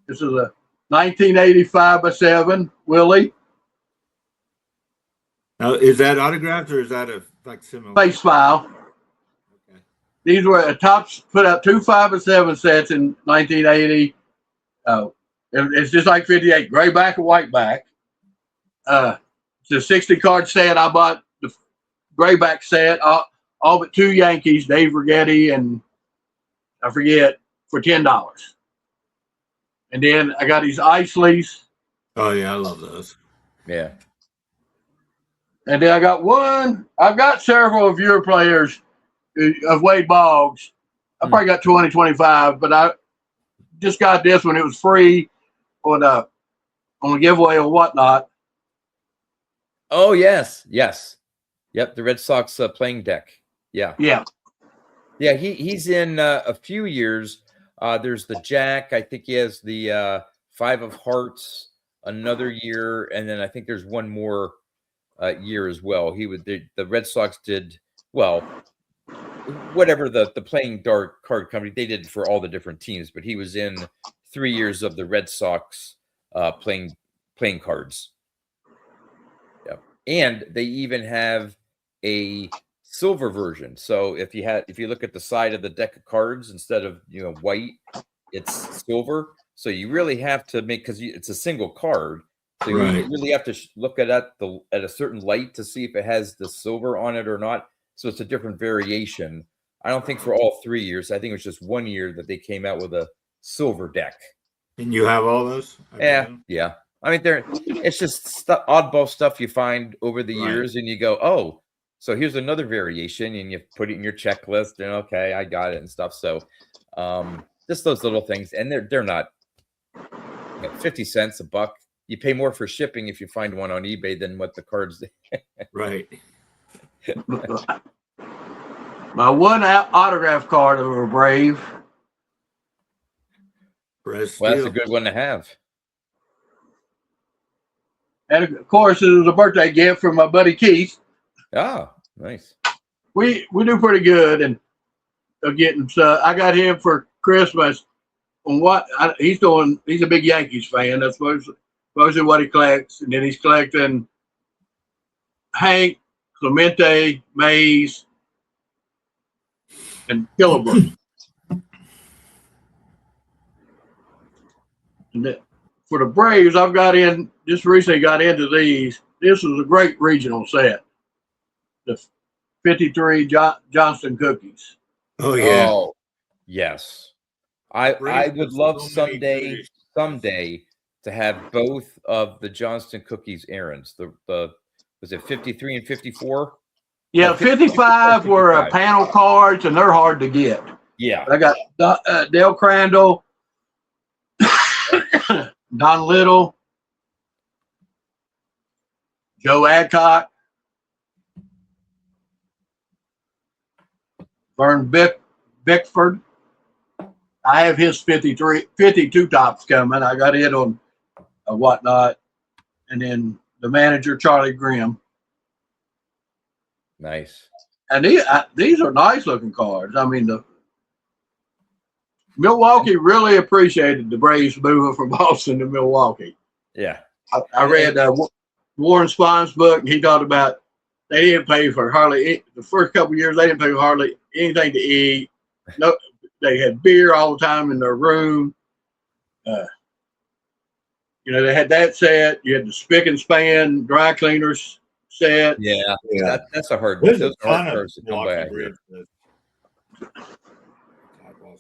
This is a 1985 by 7 Willie. Now, is that autographed or is that a facsimile? Face file. Okay. These were Topps put out 2 5-7 sets in 1980. It's just like 58, gray back and white back. It's a 60 card set. I bought the gray back set, all but 2 Yankees, Dave Rigetti and I forget, for $10. And then I got these Isleys. Oh yeah, I love those. Yeah. And then I've got several of your players of Wade Boggs. I probably got 20, 25, but I just got this one. It was free on a giveaway or whatnot. Oh, yes. Yes. Yep. The Red Sox playing deck. Yeah. Yeah. Yeah. He's in a few years. There's the Jack. I think he has the 5 of Hearts another year. And then I think there's one more year as well. The Red Sox did, well, whatever the playing dart card company, they did for all the different teams, but he was in 3 years of the Red Sox playing cards. Yeah. And they even have a silver version. So if you look at the side of the deck of cards, instead of white, it's silver. So you really have to make, because it's a single card. So you really have to look at a certain light to see if it has the silver on it or not. So it's a different variation. I don't think for all 3 years. I think it was just 1 year that they came out with a silver deck. And you have all those? Yeah. I mean, it's just oddball stuff you find over the years, and you go, oh, so here's another variation, and you put it in your checklist, and okay, I got it and stuff. So just those little things, and they're not 50 cents, a buck. You pay more for shipping if you find one on eBay than what the cards. Right. My one autograph card of a Brave. Well, that's a good one to have. And of course, it was a birthday gift from my buddy Keith. Oh, nice. We do pretty good, and getting I got him for Christmas. On what he's doing, he's a big Yankees fan. That's mostly what he collects, and then he's collecting Hank, Clemente, Mays, and Killebrew. And for the Braves, I've just recently got into these. This was a great regional set. The 53 Johnston cookies. Oh yeah. Oh, yes. I would love someday to have both of the Johnston cookies errands. Was it 53 and 54? Yeah, 55 were panel cards, and they're hard to get. Yeah. I got Dale Crandall, Don Little, Joe Adcock, Vern Bickford. I have his 52 tops coming. I got it on a whatnot. And then the manager, Charlie Grimm. Nice. And these are nice looking cards. I mean, the Milwaukee really appreciated the Braves moving from Boston to Milwaukee. Yeah. I read Warren Spahn's book, and he talked about they didn't pay for hardly the first couple of years. They didn't pay for hardly anything to eat. No, they had beer all the time in their room. They had that set. You had the spick and span dry cleaners set. Yeah. That's a hard. Those are hard cards to come by.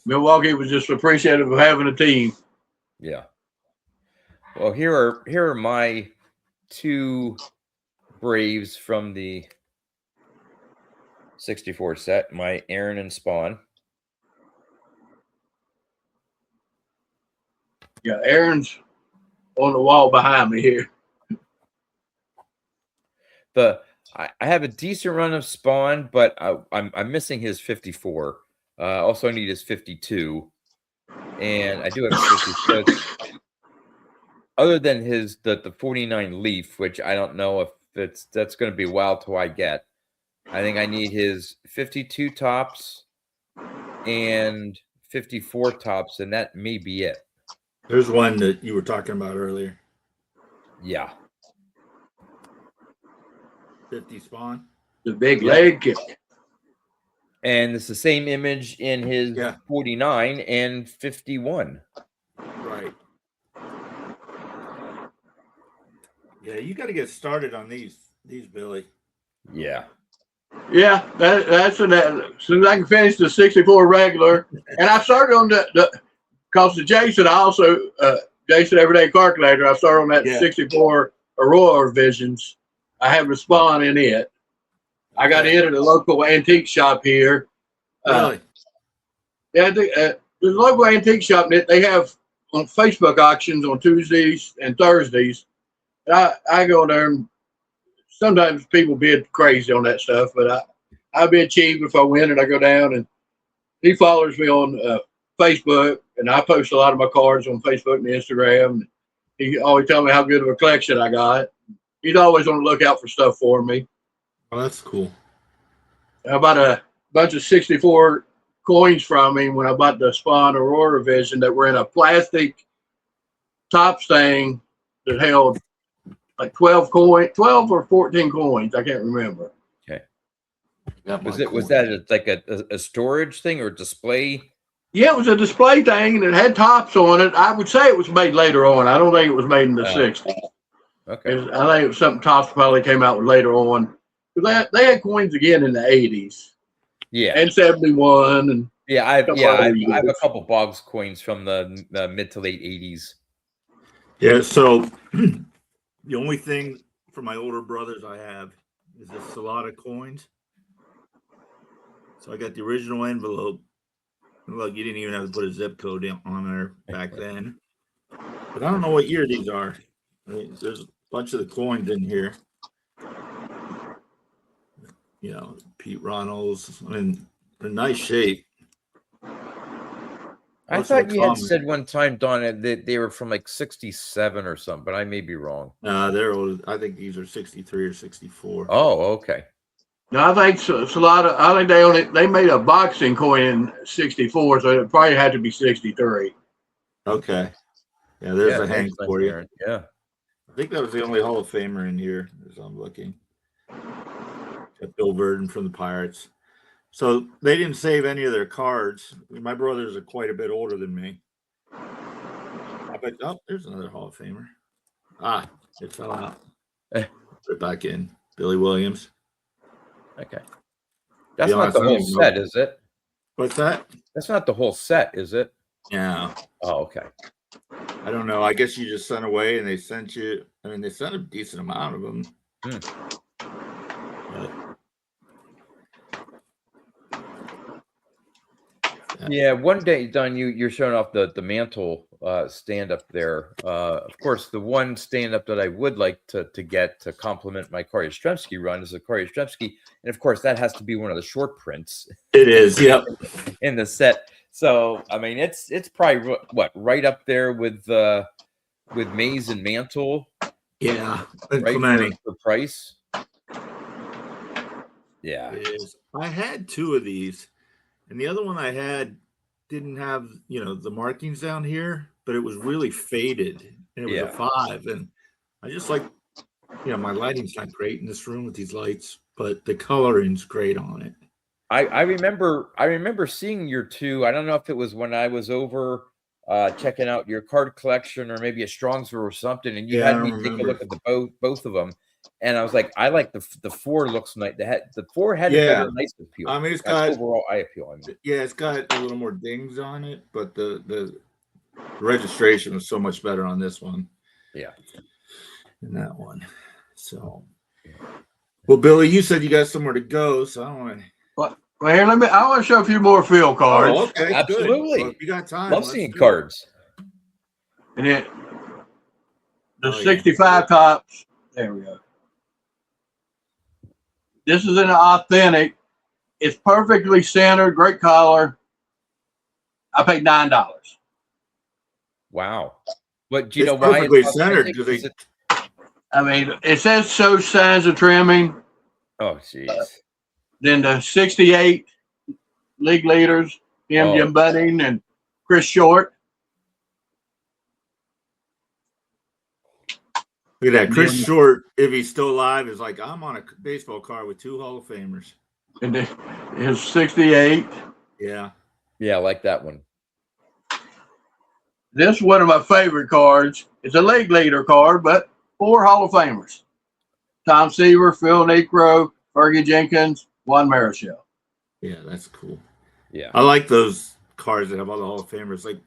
Milwaukee was just appreciative of having a team. Yeah. Well, here are my 2 Braves from the 64 set. My Aaron and Spawn. Yeah, Aaron's on the wall behind me here. I have a decent run of Spawn, but I'm missing his 54. Also, I need his 52, and I do have 56. Other than the 49 Leaf, which I don't know if that's going to be a while till I get. I think I need his 52 tops and 54 tops, and that may be it. There's one that you were talking about earlier. Yeah. 50 Spawn. The big leg kick. And it's the same image in his 49 and 51. Right. Yeah, you got to get started on these, Billy. Yeah. Yeah, that's as soon as I can finish the 64 regular. And I started on because the Jason, I also, Jason Everyday Card Collector, I started on that 64 Aurora Visions. I have the Spawn in it. I got it at a local antique shop here. Really? The local antique shop, they have on Facebook auctions on Tuesdays and Thursdays. And I go there, and sometimes people bid crazy on that stuff, but I bid cheap if I win, and I go down. And he follows me on Facebook, and I post a lot of my cards on Facebook and Instagram. He always tells me how good of a collection I got. He's always on the lookout for stuff for me. Oh, that's cool. I bought a bunch of 64 coins from him when I bought the Spawn Aurora Vision that were in a plastic top thing that held like 12 or 14 coins. I can't remember. Okay. Was that like a storage thing or display? Yeah, it was a display thing and it had tops on it. I would say it was made later on. I don't think it was made in the 60s. Okay. I think it was something Tops probably came out with later on. They had coins again in the 80s. Yeah. And 71 and I have a couple Boggs coins from the mid to late 80s. Yeah, so the only thing for my older brothers I have is this Salada coins. So I got the original envelope. Look, you didn't even have to put a zip code on there back then. But I don't know what year these are. There's a bunch of the coins in here. You know, Pete Ronalds. I mean, they're in nice shape. I thought you had said one time, Don, that they were from like 67 or something, but I may be wrong. They're old. I think these are 63 or 64. Oh, okay. No, I think it's a lot of. I think they made a boxing coin in 64, so it probably had to be 63. Okay. Yeah, there's a Hank for you. Yeah. I think that was the only Hall of Famer in here, as I'm looking. Got Bill Burden from the Pirates. So they didn't save any of their cards. My brothers are quite a bit older than me. But there's another Hall of Famer. It fell out. Put it back in. Billy Williams. Okay. That's not the whole set, is it? What's that? That's not the whole set, is it? Yeah. Oh, okay. I don't know. I guess you just sent away and they sent you. I mean, they sent a decent amount of them. Yeah, one day, Don, you're showing off the mantle stand up there. Of course, the one stand up that I would like to get to complement my Corey Yastrzemski run is the Corey Yastrzemski, and of course, that has to be one of the short prints. It is, yep, in the set. So, I mean, it's probably right up there with Maze and Mantle. Yeah, right for price. Yeah, it is. I had two of these. And the other one I had didn't have, the markings down here, but it was really faded. And it was a 5. And I just like, my lighting's not great in this room with these lights, but the coloring's great on it. I remember seeing your two. I don't know if it was when I was over checking out your card collection or maybe a Strongsville or something, and you had me take a look at both of them. And I was like, I like the 4 looks nice. The 4 had a better nice appeal. I mean, it's got overall eye appeal. I mean, it's got a little more dings on it, but the registration was so much better on this one. Yeah, than that one. So, well, Billy, you said you got somewhere to go, so I don't want to. Well, here, I want to show a few more field cards. Oh, okay, absolutely. Well, if you got time. Love seeing cards. And the 65 tops. There we go. This is an authentic. It's perfectly centered, great color. I paid $9. Wow. But do you know why it's centered? I mean, it says show signs of trimming. Oh, jeez. Then the 68 league leaders, Jim Budding and Chris Short. Look at that. Chris Short, if he's still alive, is like, I'm on a baseball card with 2 Hall of Famers. And his 68. Yeah. Yeah, I like that one. This is one of my favorite cards. It's a league leader card, but 4 Hall of Famers. Tom Seaver, Phil Niekro, Fergie Jenkins, Juan Marichal. Yeah, that's cool. Yeah. I like those cards that have all the Hall of Famers. Like,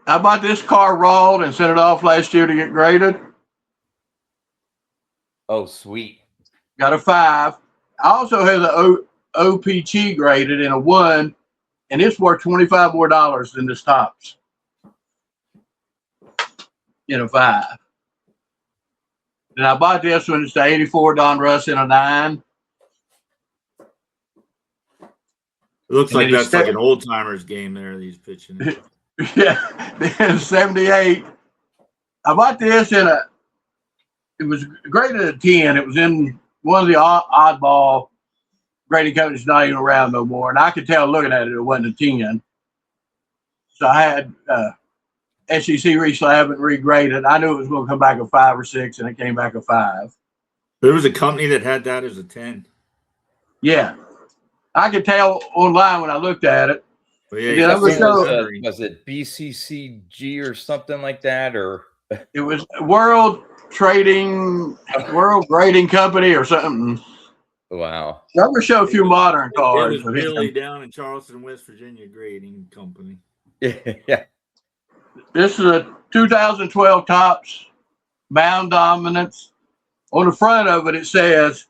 I bought this car raw and sent it off last year to get graded. Oh, sweet. Got a 5. I also have the OPG graded in a 1, and it's worth $25 more than this Topps in a 5. And I bought this one. It's the 84 Don Russ in a 9. It looks like that's like an old timers game there. These pitching. Yeah, then 78. I bought this in a. It was graded a 10. It was in one of the oddball grading companies not even around no more, and I could tell looking at it wasn't a 10. So I had SEC reslab and regraded. I knew it was going to come back a 5 or 6, and it came back a 5. There was a company that had that as a 10. Yeah, I could tell online when I looked at it. Well, yeah, was it BCCG or something like that, or it was World Grading Company or something. Wow. I'm going to show a few modern cards. It was really down in Charleston, West Virginia grading company. Yeah. This is a 2012 Topps Mound Dominance. On the front of it, it says,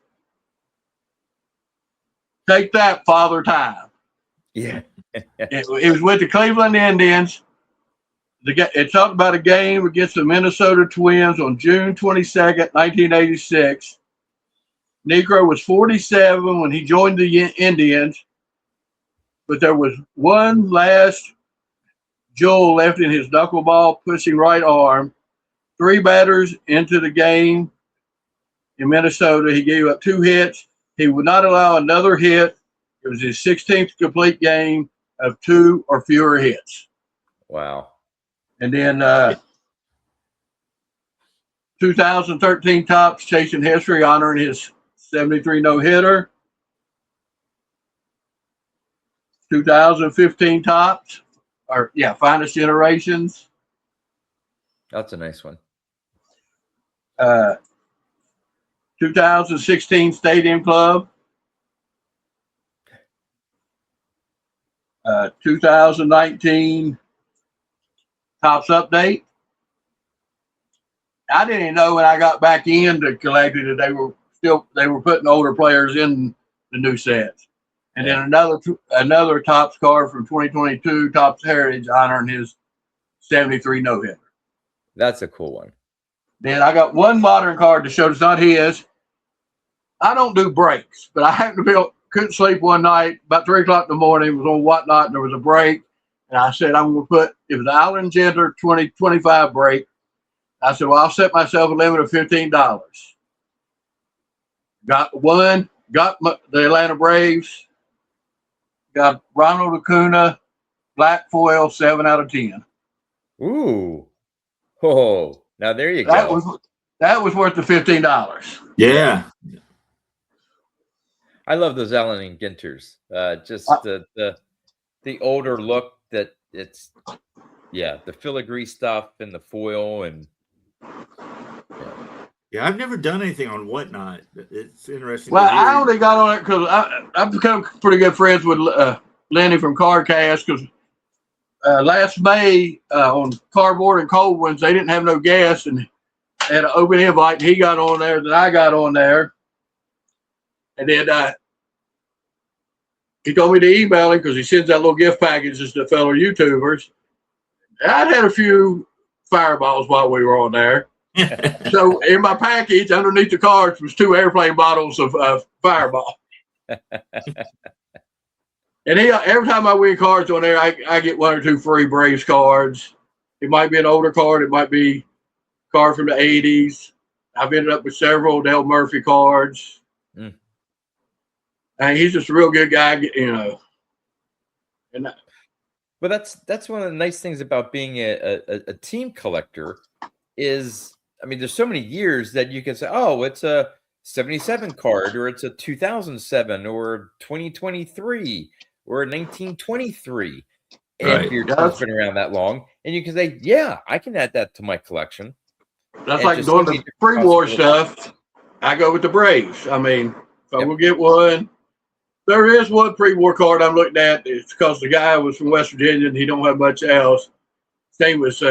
"Take that, Father Time." Yeah. It was with the Cleveland Indians. It talked about a game against the Minnesota Twins on June 22nd, 1986. Niekro was 47 when he joined the Indians, but there was one last jewel left in his knuckleball pushing right arm. 3 batters into the game in Minnesota, he gave up 2 hits. He would not allow another hit. It was his 16th complete game of 2 or fewer hits. Wow. And then 2013 Topps Chasing History, honoring his 73 no-hitter. 2015 Topps, Finest Generations. That's a nice one. 2016 Stadium Club. 2019 Topps Update. I didn't even know when I got back into collecting that they were putting older players in the new sets. And then another Topps card from 2022, Topps Heritage, honoring his 73 no-hitter. That's a cool one. Then I got one modern card to show it's not his. I don't do breaks, but I happened to couldn't sleep one night, about 3 o'clock in the morning, it was on whatnot, and there was a break. And I said, I'm going to put, it was Alan Genter 2025 break. I said, well, I'll set myself a limit of $15. Got one, got the Atlanta Braves, got Ronald Acuna, black foil, 7 out of 10. Ooh. Oh, now there you go. That was worth the $15. Yeah. I love those Allen and Ginters. Just the older look that it's, the filigree stuff and the foil and. Yeah, I've never done anything on whatnot. It's interesting. Well, I only got on it because I've become pretty good friends with Lenny from Cardcast, because last May on Cardboard and Cold Ones, they didn't have no guests, and they had an open invite, and he got on there, then I got on there. And then he told me to email him because he sends out little gift packages to fellow YouTubers. And I'd had a few fireballs while we were on there. So in my package, underneath the cards, was 2 airplane bottles of Fireball. And every time I win cards on there, I get 1 or 2 free Braves cards. It might be an older card. It might be a card from the 80s. I've ended up with several Dale Murphy cards. And he's just a real good guy, you know. And but that's one of the nice things about being a team collector is, I mean, there's so many years that you can say, oh, it's a 77 card, or it's a 2007, or 2023, or a 1923. And if your team's been around that long, and you can say, yeah, I can add that to my collection. That's like doing the pre-war stuff. I go with the Braves. I mean, if I will get one. There is one pre-war card I'm looking at. It's because the guy was from West Virginia and he don't have much else. His name was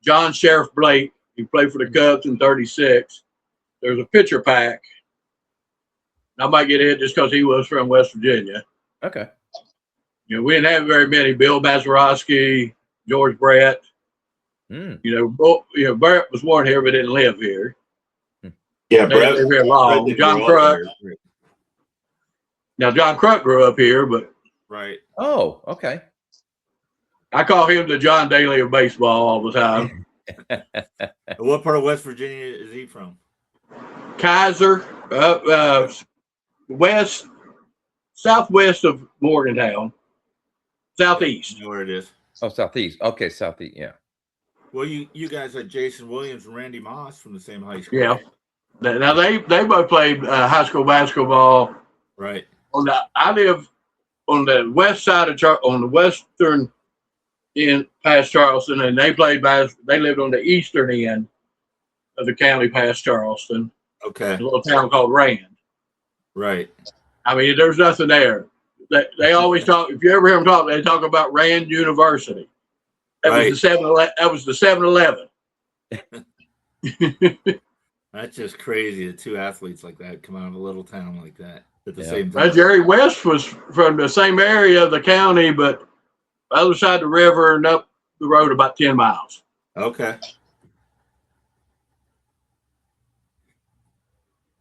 John Sheriff Blake. He played for the Cubs in '36. there's a pitcher pack. I might get hit just because he was from West Virginia. Okay. You know, we didn't have very many. Bill Mazeroski, George Brett. Brett was born here but didn't live here. Yeah, they Brett. Live here long. Brett John Kruk. Now John Kruk grew up here, but right. Oh, okay. I call him the John Daly of baseball all the time. What part of West Virginia is he from? Kaiser, southwest of Morgantown, southeast. You know where it is. Oh, southeast. Okay, southeast. Yeah. Well, you guys had Jason Williams and Randy Moss from the same high school. Yeah. Now they both played high school basketball. Right. I live on the west side of on the western end past Charleston, and they lived on the eastern end of the county past Charleston. Okay. A little town called Rand. Right. I mean, there's nothing there. They always talk. If you ever hear them talk, they talk about Rand University. That was the 7-Eleven. That's just crazy that two athletes like that come out of a little town like that at the same time. Jerry West was from the same area of the county, but the other side of the river and up the road about 10 miles. Okay.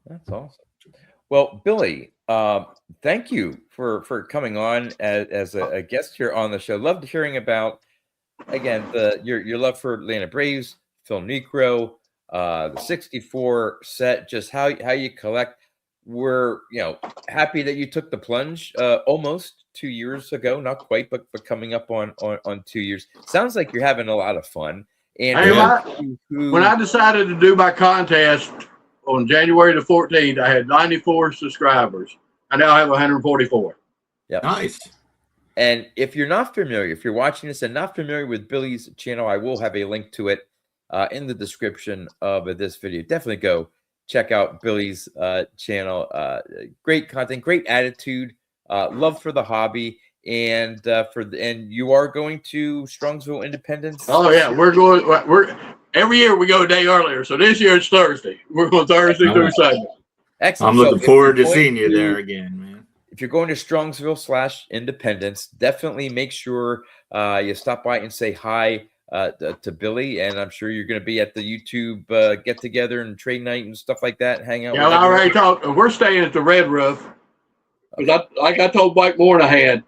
That's awesome. Well, Billy, thank you for coming on as a guest here on the show. Loved hearing about, again, your love for Atlanta Braves, Phil Niekro, the 64 set, just how you collect. We're happy that you took the plunge almost 2 years ago, not quite, but coming up on 2 years. Sounds like you're having a lot of fun. And when I decided to do my contest on January the 14th, I had 94 subscribers. I now have 144. Yeah, nice. And if you're not familiar, if you're watching this and not familiar with Billy's channel, I will have a link to it in the description of this video. Definitely go check out Billy's channel. Great content, great attitude, love for the hobby, and you are going to Strongsville Independence. Oh yeah, we're every year we go a day earlier. So this year it's Thursday. We're going Thursday through Sunday. Excellent. I'm looking forward to seeing you there again, man. If you're going to Strongsville/Independence, definitely make sure you stop by and say hi to Billy, and I'm sure you're going to be at the YouTube get together and trade night and stuff like that. Hang out. Yeah, I already talked. We're staying at the Red Roof. Like I told Mike Moynihan,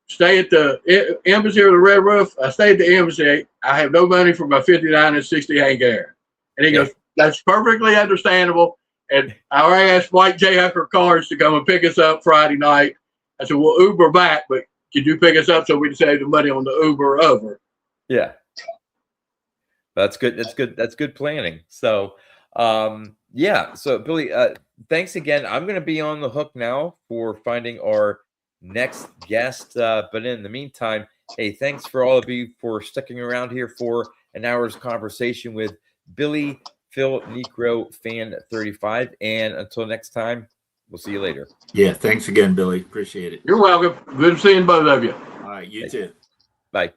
stay at the embassy or the Red Roof. I stay at the embassy. I have no money for my 59 and 60 Hank Air, and he goes, "That's perfectly understandable." And I already asked White J. Hucker Cars to come and pick us up Friday night. I said, "We'll Uber back, but could you pick us up so we can save the money on the Uber over?" Yeah. That's good. That's good. That's good planning. So, yeah. So, Billy, thanks again. I'm going to be on the hook now for finding our next guest. But in the meantime, hey, thanks for all of you for sticking around here for an hour's conversation with Billy PhilNiekroFan35. And until next time, we'll see you later. Yeah. Thanks again, Billy. Appreciate it. You're welcome. Good seeing both of you. All right. You too. Bye.